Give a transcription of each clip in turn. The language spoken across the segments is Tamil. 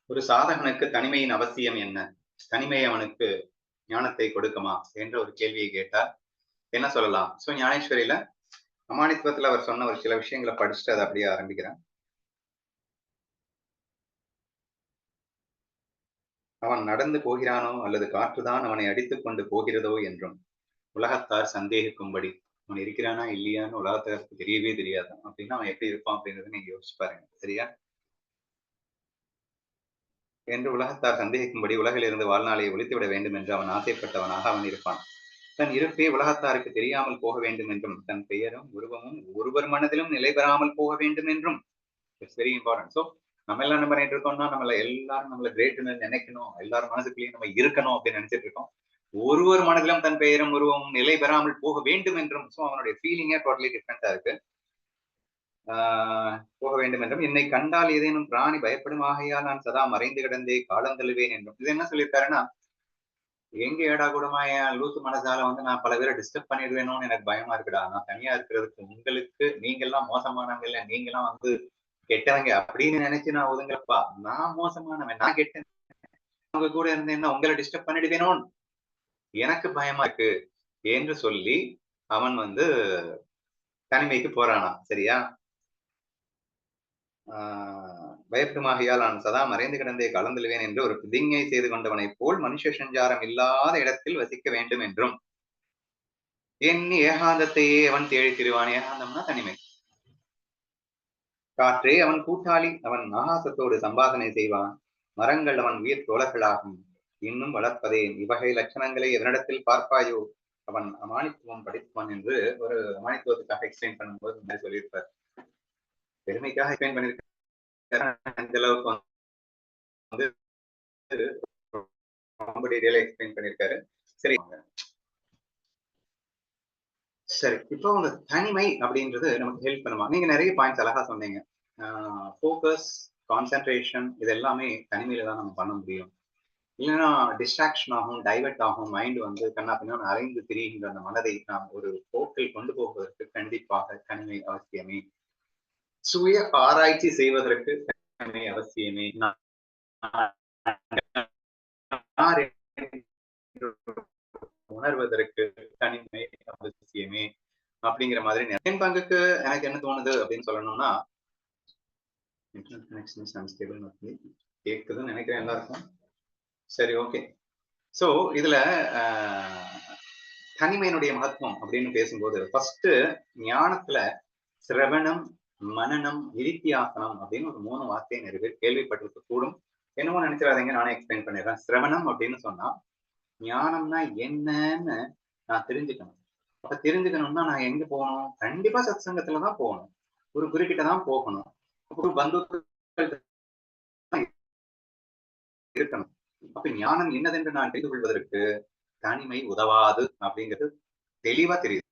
ஒரு சாதகனுக்கு தனிமையின் அவசியம் என்ன? தனிமை அவனுக்கு ஞானத்தை கொடுக்குமா? என்ற ஒரு கேள்வியை கேட்டால் என்ன சொல்லலாம்? ஞானேஸ்வரியில அமானித்துவத்துல அவர் சொன்ன ஒரு சில விஷயங்கள படிச்சுட்டு அத அப்படியே ஆரம்பிக்கிறேன். அவன் நடந்து போகிறானோ அல்லது காற்றுதான் அவனை அடித்துக் கொண்டு போகிறதோ என்றும் உலகத்தார் சந்தேகிக்கும்படி அவன் இருக்கிறானா இல்லையான்னு உலகத்தாருக்கு தெரியவே தெரியாதான். அப்படின்னா அவன் எப்படி இருப்பான் அப்படின்றத நீங்க யோசிச்சு பாருங்க. சரியா? என்று உலகத்தார் சந்தேகிக்கும்படி உலகிலிருந்து வாழ்நாளை ஒழித்துவிட வேண்டும் என்று அவன் ஆசைப்பட்டவனாக அவன் இருப்பான். தன் இருப்பே உலகத்தாருக்கு தெரியாமல் போக வேண்டும் என்றும் தன் பெயரும் உருவமும் ஒருவர் மனதிலும் நிலை பெறாமல் போக வேண்டும் என்றும் இட்ஸ் வெரி இம்பார்ட்டன்ட். ஸோ நம்ம எல்லாம் என்ன பண்ணிட்டு இருக்கோம்னா எல்லாரும் நம்மள கிரேட்னு நினைக்கணும், எல்லாரும் மனசுக்குள்ளேயும் நம்ம இருக்கணும் அப்படின்னு நினைச்சிட்டு இருக்கோம். ஒருவர் மனதிலும் தன் பெயரும் உருவமும் நிலை பெறாமல் போக வேண்டும் என்றும் அவனுடைய ஃபீலிங்கே டோட்டலி டிஃப்ரெண்டா இருக்கு. போக வேண்டும் என்றும் என்னை கண்டால் ஏதேனும் பிராணி பயப்படும் ஆகையால் நான் சதா மறைந்து கிடந்தே காலம் தள்ளுவேன் என்றும். இது என்ன சொல்லியிருக்காருன்னா, எங்க ஏடா கூடமா என் லூசு மனசால நான் பல பேரை டிஸ்டர்ப் பண்ணிடுவேணும்னு எனக்கு பயமா இருக்குடா. நான் தனியா இருக்கிறதுக்கு உங்களுக்கு நீங்க எல்லாம் மோசமானவங்க இல்ல, நீங்க எல்லாம் கெட்டவங்க அப்படின்னு நினைச்சு நான் ஒதுங்கலப்பா. நான் மோசமானவன், நான் கெட்டேன். உங்க கூட இருந்தேன்னா உங்களை டிஸ்டர்ப் பண்ணிடுவேணும்னு எனக்கு பயமா இருக்கு என்று சொல்லி அவன் தனிமைக்கு போறானா. சரியா? பயப்படுமாகையால் நான் சதா மறைந்து கிடந்தே கலந்துழுவேன் என்று ஒரு பிரதிஞ்ஞை செய்து கொண்டவனைப் போல் மனுஷ சஞ்சாரம் இல்லாத இடத்தில் வசிக்க வேண்டும் என்றும் எண்ணி ஏகாந்தத்தையே அவன் தேடி திரிவான். ஏகாந்தம்னா தனிமை. காற்றே அவன் கூட்டாளி, அவன் ஆகாசத்தோடு சம்பாதனை செய்வான். மரங்கள் அவன் உயிர் தோழர்களாகும். இன்னும் வளர்ப்பதேன் இவ்வகை லட்சணங்களை எவனிடத்தில் பார்ப்பாயோ அவன் அமானித்துவம் படிப்பான் என்று ஒரு அமானித்துவத்துக்காக எக்ஸ்பிளைன் பண்ணும்போது இந்த மாதிரி சொல்லியிருப்பார். பெருமைக்காக எக்ஸ்பிளைன் பண்ணியிருக்க இந்த அளவுக்கு ரொம்ப டீடைலா எக்ஸ்பிளைன் பண்ணியிருக்காரு. சரி சரி, இப்போ உங்க தனிமை அப்படின்றது நமக்கு ஹெல்ப் பண்ணுமா? நீங்க நிறைய பாயிண்ட்ஸ் அழகா சொன்னீங்க. ஃபோக்கஸ், கான்சென்ட்ரேஷன் இது எல்லாமே தனிமையில தான் நம்ம பண்ண முடியும். இல்லைன்னா டிஸ்ட்ராக்ஷன் ஆகும், டைவர்ட் ஆகும், மைண்ட் கண்ணா பின்னா அலைந்து திரிகின்ற அந்த மனதை நாம் ஒரு போக்கில் கொண்டு போவதற்கு கண்டிப்பாக தனிமை அவசியமே. சுய ஆராய்ச்சி செய்வதற்கு தனிமை அவசியமே. உணர்வதற்கு தனிமை அவசியமே அப்படிங்கிற மாதிரி என் பங்குக்கு எனக்கு என்ன தோணுது அப்படின்னு சொல்லணும்னா, கேக்குதுன்னு நினைக்கிறேன் எல்லாருக்கும். சரி, ஓகே. சோ இதுல தனிமையினுடைய மகத்துவம் அப்படின்னு பேசும்போது ஃபர்ஸ்ட் ஞானத்துல சிரவணம், மனனம், நிதித்தியாசனம் அப்படின்னு ஒரு 3 வார்த்தையை நிறைய பேர் கேள்விப்பட்டிருக்க கூடும். என்னமோ நினைச்சிடாதீங்க, நானே எக்ஸ்பிளைன் பண்ணிடுறேன். சிரவணம் அப்படின்னு சொன்னா ஞானம்னா என்னன்னு நான் தெரிஞ்சுக்கணும். அப்ப தெரிஞ்சுக்கணும்னா நான் எங்க போகணும்? கண்டிப்பா சத் சங்கத்துலதான் போகணும். ஒரு குருக்கிட்ட தான் போகணும். ஒரு பந்துக்கள் இருக்கணும். அப்ப ஞானம் என்னதென்று நான் தெரிந்து கொள்வதற்கு தனிமை உதவாது அப்படிங்கிறது தெளிவா தெரியுது.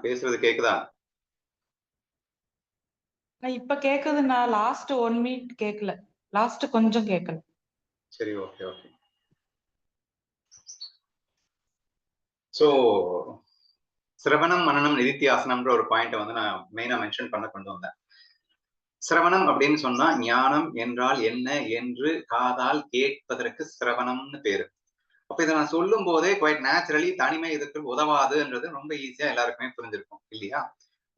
பேசுறது கேக்குதா? இப்ப கேக்குது. நான் லாஸ்ட் 1 மினிட் கேட்கல. லாஸ்ட் கொஞ்சம் கேட்கல. சரி, ஓகே ஓகே. சோ சிரவணம், மனனம், நிதித்தியாசனம்ன்ற ஒரு பாயிண்ட் நான் மெயினா மென்ஷன் பண்ண கொண்டு வந்தேன். சிரவணம் அப்படின்னு சொன்னா ஞானம் என்றால் என்ன என்று காதால் கேட்பதற்கு சிரவணம்னு பேரு. அப்ப இதை நான் சொல்லும் போதே குவைட் நேச்சுரலி தனிமை இதுக்கு உதவாதுன்றது ரொம்ப ஈஸியா எல்லாருக்குமே புரிஞ்சிருக்கும் இல்லையா?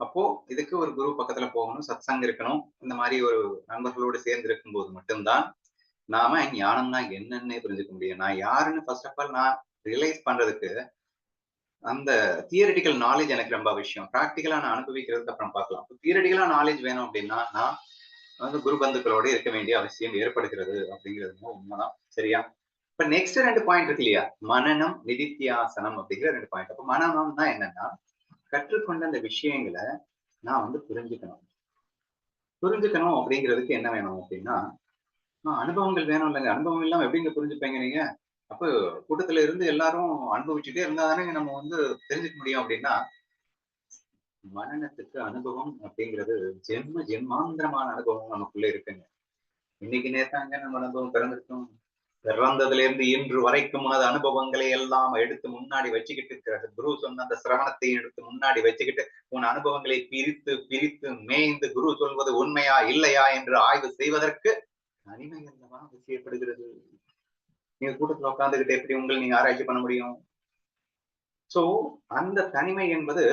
அப்போ இதுக்கு ஒரு குரு பக்கத்துல போகணும், சத் சங்கம் இருக்கணும். இந்த மாதிரி ஒரு நண்பர்களோடு சேர்ந்து இருக்கும் போது மட்டும்தான் நாம ஞானம்னா என்னன்னே புரிஞ்சுக்க முடியும். நான் யாருன்னு ஃபர்ஸ்ட் ஆஃப் ஆல் நான் ரியலைஸ் பண்றதுக்கு அந்த தியரிட்டிக்கல் நாலேஜ் எனக்கு ரொம்ப விஷயம். ப்ராக்டிக்கலா நான் அனுபவிக்கிறதுக்கு அப்புறம் பார்க்கலாம். தியரிட்டிக்கலா நாலேஜ் வேணும் அப்படின்னா நான் குரு பந்துக்களோட இருக்க வேண்டிய அவசியம் ஏற்படுகிறது அப்படிங்கிறது உண்மைதான். சரியா? இப்ப நெக்ஸ்ட் 2 பாயிண்ட் இருக்கு இல்லையா? மனனம், நிதித்தியாசனம் அப்படிங்கிற 2 பாயிண்ட். அப்ப மனனம்னா என்னன்னா, கற்றுக்கொண்ட அந்த விஷயங்களை நான் புரிஞ்சுக்கணும். புரிஞ்சுக்கணும் அப்படிங்கிறதுக்கு என்ன வேணும் அப்படின்னா, அனுபவங்கள் வேணும் இல்லைங்க. அனுபவம் இல்லாம எப்படிங்க புரிஞ்சுப்பீங்க நீங்க? அப்ப கூட்டத்துல இருந்து எல்லாரும் அனுபவிச்சுட்டே இருந்தா தானே நம்ம வந்து தெரிஞ்சுக்க முடியும் அப்படின்னா, மனநத்துக்கு அனுபவம் அப்படிங்கிறது ஜென்ம ஜென்மாந்திரமான அனுபவம் நமக்குள்ள இருக்குங்க. இன்னைக்கு நேத்தாங்க நம்ம அனுபவம் பிறந்திருக்கோம். பிறந்ததுல இருந்து இன்று வரைக்கும் உனது அனுபவங்களை எல்லாம் எடுத்து முன்னாடி வச்சுக்கிட்டு இருக்கிற குரு சொன்ன அந்த சிரவணத்தை எடுத்து முன்னாடி வச்சுக்கிட்டு உன் அனுபவங்களை பிரித்து பிரித்து மேய்ந்து குரு சொல்வது உண்மையா இல்லையா என்று ஆய்வு செய்வதற்கு தனிமை அல்லவா அவசியப்படுகிறது. நீங்க கூட்டத்துல உட்கார்ந்துகிட்டு எப்படி உங்களை நீங்க ஆராய்ச்சி பண்ண முடியும்? சோ அந்த தனிமை என்பது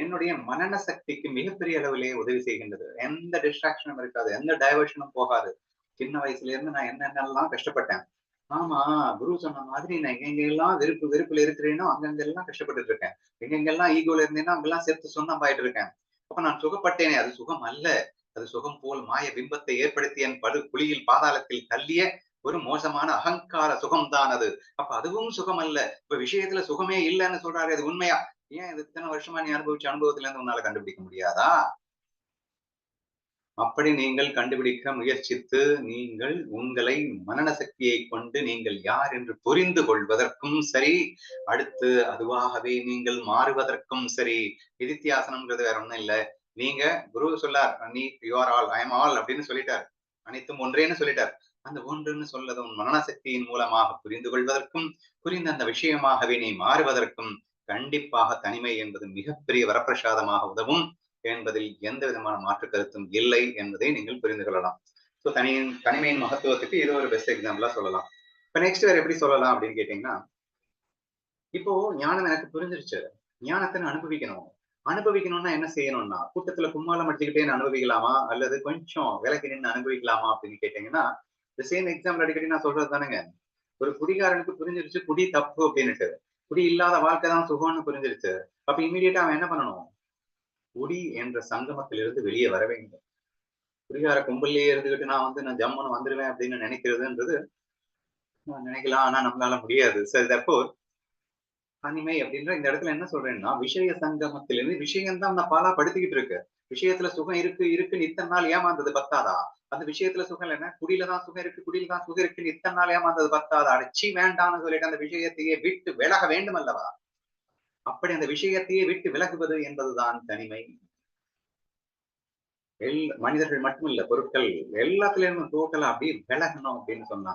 என்னுடைய மனன சக்திக்கு மிகப்பெரிய அளவிலே உதவி செய்கின்றது. எந்த டிஸ்ட்ராக்ஷனும் இருக்காது, எந்த டைவர்ஷனும் போகாது. சின்ன வயசுல இருந்து நான் என்னென்னலாம் கஷ்டப்பட்டேன். ஆமா, குரு சொன்ன மாதிரி நான் எங்கெங்கெல்லாம் வெறுப்புல இருக்கிறேனோ அங்கங்கெல்லாம் கஷ்டப்பட்டுட்டு இருக்கேன். எங்கெங்கெல்லாம் ஈகோல இருந்தேனோ அங்கெல்லாம் சேர்த்து சொந்தமாயிட்டு இருக்கேன். அப்ப நான் சுகப்பட்டேனே, அது சுகம் அல்ல. அது சுகம் போல் மாய பிம்பத்தை ஏற்படுத்தி என் படு குழியில் பாதாளத்தில் தள்ளிய ஒரு மோசமான அகங்கார சுகம்தான் அது. அப்ப அதுவும் சுகம் அல்ல. இப்ப விஷயத்துல சுகமே இல்லைன்னு சொல்றாரு, அது உண்மையா? ஏன் இது இத்தனை வருஷமா நீ அனுபவிச்ச அனுபவத்துல இருந்து உன்னால கண்டுபிடிக்க முடியாதா? அப்படி நீங்கள் கண்டுபிடிக்க முயற்சித்து நீங்கள் உங்களை மனன சக்தியை கொண்டு நீங்கள் யார் என்று புரிந்து கொள்வதற்கும் சரி, அடுத்து அதுவாகவே நீங்கள் மாறுவதற்கும் சரி. விதித்தியாசனம்ங்கிறது வேற ஒண்ணும் இல்ல. நீங்க குரு சொல்லார், நீ you are all, I am all அப்படின்னு சொல்லிட்டார். அனைத்தும் ஒன்றேன்னு சொல்லிட்டார். அந்த ஒன்றுன்னு சொல்லது உன் மனன சக்தியின் மூலமாக புரிந்து கொள்வதற்கும், புரிந்த அந்த விஷயமாகவே நீ மாறுவதற்கும் கண்டிப்பாக தனிமை என்பது மிகப்பெரிய வரப்பிரசாதமாக உதவும் என்பதில் எந்த விதமான மாற்று கருத்தும் இல்லை என்பதை நீங்கள் புரிந்து கொள்ளலாம். ஸோ தனிமையின் மகத்துவத்துக்கு இது ஒரு பெஸ்ட் எக்ஸாம்பிளா சொல்லலாம். இப்ப நெக்ஸ்ட் வேற எப்படி சொல்லலாம் அப்படின்னு கேட்டீங்கன்னா, இப்போ ஞானம் எனக்கு புரிஞ்சிருச்சு. ஞானத்தை நான் அனுபவிக்கணும். அனுபவிக்கணும்னா என்ன செய்யணும்னா, கூட்டத்துல கும்மாளம் அடிச்சுக்கிட்டே நான் அனுபவிக்கலாமா? அல்லது கொஞ்சம் விலகி நின்று அனுபவிக்கலாமா அப்படின்னு கேட்டீங்கன்னா, இந்த சேம் எக்ஸாம்பிள் அடிக்கடி நான் சொல்றது தானுங்க. ஒரு குடிகாரனுக்கு புரிஞ்சிருச்சு குடி தப்பு அப்படின்னுட்டு. குடி இல்லாத வாழ்க்கை தான் சுகம்னு புரிஞ்சிருச்சு. அப்ப இமீடியட்டா அவன் என்ன பண்ணணும்? குடி என்ற சங்கமத்திலிருந்து வெளியே வர வேண்டும். குடிகார கும்பல்லையே இருந்துகிட்டு நான் ஜம்முன்னு வந்துருவேன் அப்படின்னு நினைக்கிறதுன்றது நினைக்கலாம். ஆனா நம்மளால முடியாது. சரி, தற்போது தனிமை அப்படின்ற இந்த இடத்துல என்ன சொல்றேன்னா, விஷய சங்கமத்திலிருந்து விஷயம் தான் நான் பாலா படுத்திக்கிட்டு இருக்கு. விஷயத்துல சுகம் இருக்கு இருக்குன்னு இத்தனை நாள் ஏமாந்தது பத்தாதா? அந்த விஷயத்துல சுகம் இல்லைன்னா குடியில தான் சுகம் இருக்கு, குடியில தான் சுகம் இருக்குன்னு இத்தனை நாள் ஏமாந்தது பத்தாதா? அடிச்சி வேண்டாம்னு சொல்லிட்டு அந்த விஷயத்தையே விட்டு விலக வேண்டும் அல்லவா? அப்படி அந்த விஷயத்தையே விட்டு விலகுவது என்பதுதான் தனிமை. மனிதர்கள் மட்டுமில்ல, பொருட்கள் எல்லாத்துலயும் டோட்டலா அப்படியே விலகணும் அப்படின்னு சொன்னா,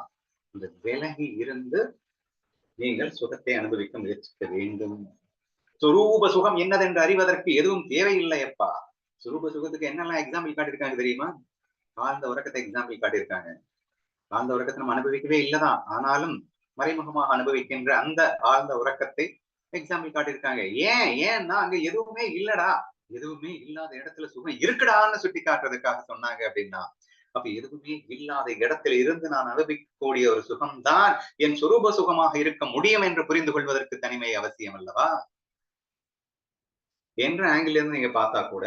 இந்த விலகி இருந்து நீங்கள் சுகத்தை அனுபவிக்க முயற்சிக்க வேண்டும். சுரூப சுகம் என்னதென்று அறிவதற்கு எதுவும் தேவையில்லை அப்பா. சுரூப சுகத்துக்கு என்னெல்லாம் எக்ஸாம்பிள் காட்டியிருக்காங்க தெரியுமா? ஆழ்ந்த உறக்கத்தை எக்ஸாம்பிள் காட்டியிருக்காங்க. ஆழ்ந்த உறக்கத்தை நம்ம அனுபவிக்கவே இல்லதான். ஆனாலும் மறைமுகமாக அனுபவிக்கின்ற அந்த ஆழ்ந்த உறக்கத்தை எக்ஸாம்பிள் காட்டியிருக்காங்க. ஏன்னா அங்க எதுவுமே இல்லடா. எதுவுமே இல்லாத இடத்துல சுகம் இருக்குடான்னு சுட்டி காட்டுறதுக்காக சொன்னாங்க அப்படின்னா, அப்ப எதுவுமே இல்லாத இடத்துல இருந்து நான் அனுபவிக்கக்கூடிய ஒரு சுகம்தான் என் சுரூப சுகமாக இருக்க முடியும் என்று புரிந்து கொள்வதற்கு தனிமை அவசியம் அல்லவா? என்ற ஆங்கிள் இருந்து நீங்க பார்த்தா கூட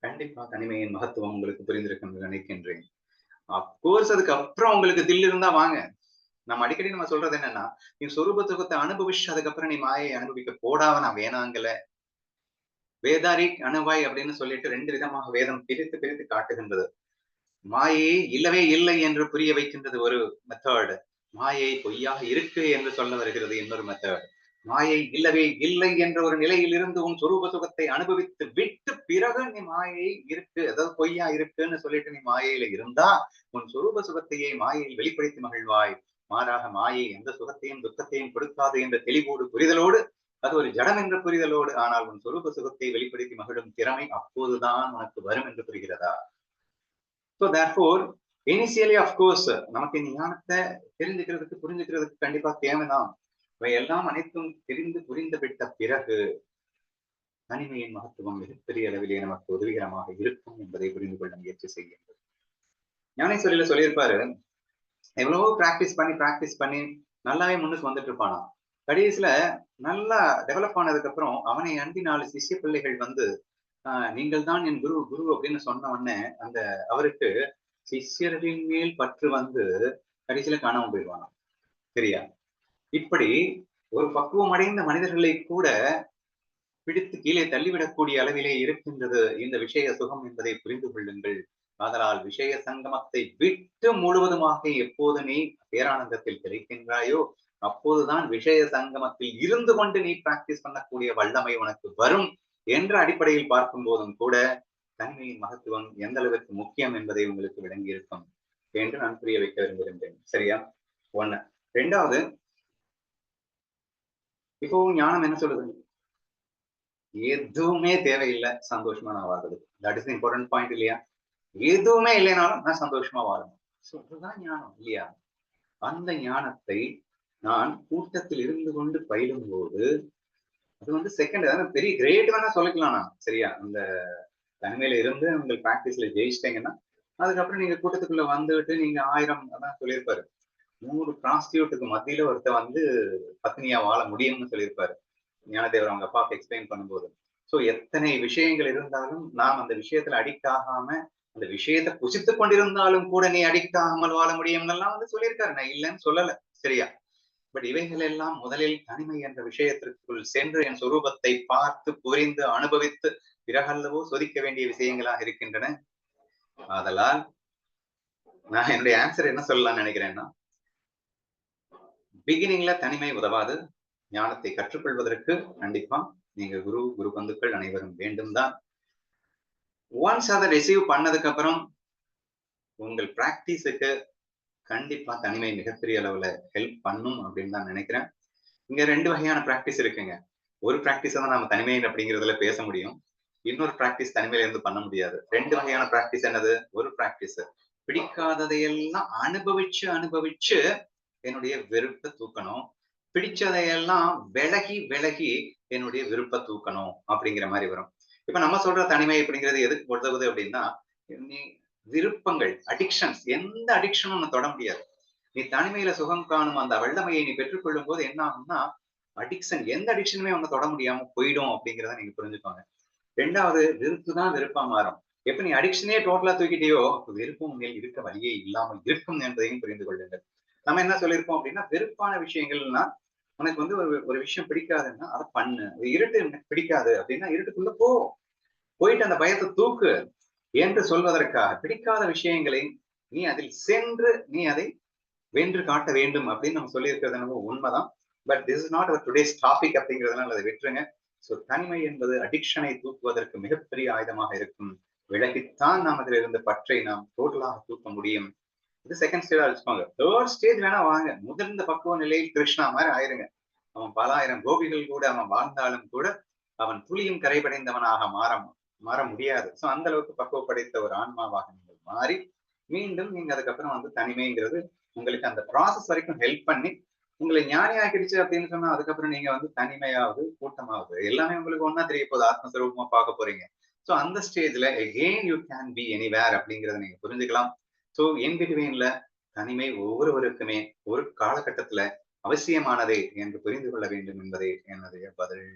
கண்டிப்பா தனிமையின் மகத்துவம் உங்களுக்கு புரிந்திருக்கும் நினைக்கின்றேன். அப்கோர்ஸ் அதுக்கு அப்புறம் உங்களுக்கு தில் இருந்தா வாங்க. நம்ம அடிக்கடி நம்ம சொல்றது என்னன்னா, நீ சொரூப சுகத்தை அனுபவிச்சு அதுக்கப்புறம் நீ மாயை அனுபவிக்க போடாவ நான் வேணாங்கல. வேதாரி அணுவாய் அப்படின்னு சொல்லிட்டு 2 விதமாக வேதம் பிரித்து பிரித்து காட்டுகின்றது. மாயை இல்லவே இல்லை என்று புரிய வைக்கின்றது ஒரு மெத்தட். மாயை பொய்யாக இருக்கு என்று சொல்ல வருகிறது இன்னொரு மெத்தட். மாயை இல்லவே இல்லை என்ற ஒரு நிலையில் இருந்து உன் சொரூப சுகத்தை அனுபவித்து விட்டு பிறகு நீ மாயை இருக்கு, அதாவது பொய்யா இருக்குன்னு சொல்லிட்டு நீ மாயையில இருந்தா உன் சொரூப சுகத்தையே மாயையில் வெளிப்படுத்தி மகிழ்வாய். மாறாக மாயை எந்த சுகத்தையும் துக்கத்தையும் கொடுக்காது என்ற தெளிவோடு புரிதலோடு, அது ஒரு ஜடம் என்ற புரிதலோடு, ஆனால் உன் சொரூப சுகத்தை வெளிப்படுத்தி மகிழும் திறமை அப்போதுதான் உனக்கு வரும் என்று புரிகிறதா? So therefore, initially of course நமக்கு இந்த ஞானத்தை தெரிஞ்சுக்கிறதுக்கு புரிஞ்சுக்கிறதுக்கு கண்டிப்பா தேவைதான். இவை எல்லாம் அனைத்தும் தெரிந்து புரிந்து விட்ட பிறகு தனிமையின் மகத்துவம் மிகப்பெரிய அளவிலே நமக்கு உதவிகரமாக இருக்கும் என்பதை புரிந்து கொள்ள முயற்சி செய்கின்றது. ஞானேஸ்வரியில சொல்லியிருப்பாரு, எவ்வளவோ பிராக்டிஸ் பண்ணி நல்லாவே முன்னுக்கு வந்துட்டு இருப்பானா. கடைசியில நல்லா டெவலப் ஆனதுக்கு அப்புறம் அவனை அண்டி 4 சிஷ்ய பிள்ளைகள் வந்து நீங்கள் தான் என் குரு குரு அப்படின்னு சொன்ன உடனே அந்த அவருக்கு சிஷ்யர்களின் மேல் பற்று வந்து கடைசியில காணாம போயிடுவானாம். சரியா? இப்படி ஒரு பக்குவம் அடைந்த மனிதர்களை கூட பிடித்து கீழே தள்ளிவிடக்கூடிய அளவிலே இருக்கின்றது இந்த விஷய சுகம் என்பதை புரிந்து கொள்ளுங்கள். ஆதலால் விஷய சங்கமத்தை விட்டு முழுவதுமாக எப்போது நீ பேரானந்தத்தில் கிடைக்கின்றாயோ அப்போதுதான் விஷய சங்கமத்தில் இருந்து கொண்டு நீ பிராக்டிஸ் பண்ணக்கூடிய வல்லமை உனக்கு வரும் என்ற அடிப்படையில் பார்க்கும் போதும் கூட தனிமையின் மகத்துவம் எந்த அளவிற்கு முக்கியம் என்பதை உங்களுக்கு விளங்கி இருக்கும் என்று நான் புரிய வைக்க விரும்புகின்றேன். சரியா? ஒண்ணு. ரெண்டாவது, இப்போ ஞானம் என்ன சொல்லுது? எதுவுமே தேவையில்லை சந்தோஷமா நான் வாழ்றது. தட் இஸ் இம்பார்ட்டன்ட் பாயிண்ட் இல்லையா? எதுவுமே இல்லைனாலும் நான் சந்தோஷமா வாழணும். அதுதான் ஞானம் இல்லையா? அந்த ஞானத்தை நான் கூட்டத்தில் இருந்து கொண்டு பயிலும் போது அது வந்து செகண்ட், அதாவது பெரிய கிரேட் வேணா சொல்லிக்கலாம் நான். சரியா? அந்த தனிமையில இருந்து உங்கள் பிராக்டிஸ்ல ஜெயிச்சிட்டீங்கன்னா அதுக்கப்புறம் நீங்க கூட்டத்துக்குள்ள வந்துட்டு நீங்க 1000 அதான் சொல்லியிருப்பாரு, 100 பிராஸ்டியூட்டுக்கு மத்தியில ஒருத்தர் வந்து பத்னியா வாழ முடியும்னு சொல்லியிருப்பாரு ஞானதேவர் அவங்க அப்பாவுக்கு எக்ஸ்பிளைன் பண்ணும்போது. சோ எத்தனை விஷயங்கள் இருந்தாலும் நாம் அந்த விஷயத்துல அடிக்ட் ஆகாம அந்த விஷயத்தை புசித்துக் கொண்டிருந்தாலும் கூட நீ அடிக்ட் ஆகாமல் வாழ முடியும்னு எல்லாம் வந்து சொல்லியிருக்காரு. நான் இல்லைன்னு சொல்லல. சரியா? பட் இவைகள் எல்லாம் முதலில் தனிமை என்ற விஷயத்திற்குள் சென்று என் சொரூபத்தை பார்த்து புரிந்து அனுபவித்து பிறகல்லவோ சோதிக்க வேண்டிய விஷயங்களாக இருக்கின்றன. ஆதலால் நான் என்னுடைய ஆன்சர் என்ன சொல்லலாம்னு நினைக்கிறேன்னா, பிகினிங்ல தனிமை உதவாது. ஞானத்தை கற்றுக்கொள்வதற்கு கண்டிப்பா நீங்க குரு பந்துக்கள் அனைவரும் வேண்டும் தான். ஒன்ஸ் அதை ரிசீவ் பண்ணதுக்கு அப்புறம் உங்கள் பிராக்டிஸுக்கு கண்டிப்பா தனிமை மிகப்பெரிய அளவுல ஹெல்ப் பண்ணும் அப்படின்னு தான் நினைக்கிறேன். இங்க 2 வகையான பிராக்டிஸ் இருக்குங்க. ஒரு பிராக்டிஸ் தான் நம்ம தனிமை அப்படிங்கிறதுல பேச முடியும். இன்னொரு பிராக்டிஸ் தனிமையில இருந்து பண்ண முடியாது. 2 வகையான பிராக்டிஸ் என்னது? ஒரு பிராக்டிஸ் பிடிக்காததையெல்லாம் அனுபவிச்சு என்னுடைய வெறுப்பை தூக்கணும். பிடிச்சதையெல்லாம் விலகி விலகி என்னுடைய விருப்ப தூக்கணும் அப்படிங்கிற மாதிரி வரும். இப்ப நம்ம சொல்ற தனிமை அப்படிங்கிறது எதுக்கு உதவுது அப்படின்னா, நீ விருப்பங்கள், அடிக்ஷன்ஸ், எந்த அடிக்ஷனும் உன்னை தொட முடியாது. நீ தனிமையில சுகம் காணும் அந்த வல்லமையை நீ பெற்றுக்கொள்ளும் போது என்ன ஆகும்னா, அடிக்ஷன், எந்த அடிக்ஷனுமே உன்னை தொட முடியாம போயிடும் அப்படிங்கிறத நீங்க புரிஞ்சுக்கோங்க. 2வது, வெறுப்பு தான் வெறுப்பா மாறும். எப்ப நீ அடிக்ஷனே டோட்டலா தூக்கிட்டியோ, வெறுப்பும் மேல் இருக்க வழியே இல்லாமல் இருக்கும் என்பதையும் புரிந்து கொள்ளுங்கள். நம்ம என்ன சொல்லியிருப்போம் அப்படின்னா, வெறுப்பான விஷயங்கள்னா உனக்கு வந்து ஒரு விஷயம் பிடிக்காதுன்னா அதை பண்ணு. இருட்டு எனக்கு பிடிக்காது அப்படின்னா இருட்டுக்குள்ள போ, போயிட்டு அந்த பயத்தை தூக்கு என்று சொல்வதற்காக பிடிக்காத விஷயங்களை நீ அதில் சென்று நீ அதை வென்று காட்ட வேண்டும் அப்படின்னு நம்ம சொல்லியிருக்கிறது என்னவோ உண்மைதான். But this is not our today's topic அப்படிங்கிறதுனால அதை விட்டுருங்க. ஸோ தனிமை என்பது அடிக்ஷனை தூக்குவதற்கு மிகப்பெரிய ஆயுதமாக இருக்கும். விலகித்தான் நாம் அதில் இருந்த பற்றை நாம் டோட்டலாக தூக்க முடியும். இது செகண்ட் ஸ்டேஜா வச்சுக்கோங்க. தேர்ட் ஸ்டேஜ் வேணா வாங்க. முதிர்ந்த பக்குவ நிலையில் கிருஷ்ணா மாதிரி ஆயிருங்க. அவன் பல ஆயிரம் கோபிகள் கூட அவன் வாழ்ந்தாலும் கூட அவன் துளியும் கரைபடைந்தவனாக மாற முடியாது. சோ அந்த அளவுக்கு பக்குவப்படைத்த ஒரு ஆன்மாவாக நீங்கள் மாறி மீண்டும் நீங்க அதுக்கப்புறம் வந்து தனிமைங்கிறது உங்களுக்கு அந்த ப்ராசஸ் வரைக்கும் ஹெல்ப் பண்ணி உங்களை ஞானி ஆக்கிடுச்சு அப்படின்னு சொன்னா அதுக்கப்புறம் நீங்க வந்து தனிமையாவது கூட்டமாவது எல்லாமே உங்களுக்கு ஒன்னா தெரிய போகுது. ஆத்மஸ்வரூபமா பார்க்க போறீங்க. சோ அந்த ஸ்டேஜ்ல again you can be anywhere அப்படிங்கறத நீங்க புரிஞ்சுக்கலாம். சோ இன் பிட்வீன்ல தனிமை ஒவ்வொருவருக்குமே ஒரு காலகட்டத்துல அவசியமானதே என்று புரிந்து கொள்ள வேண்டும் என்பதே என்னுடைய பதில்.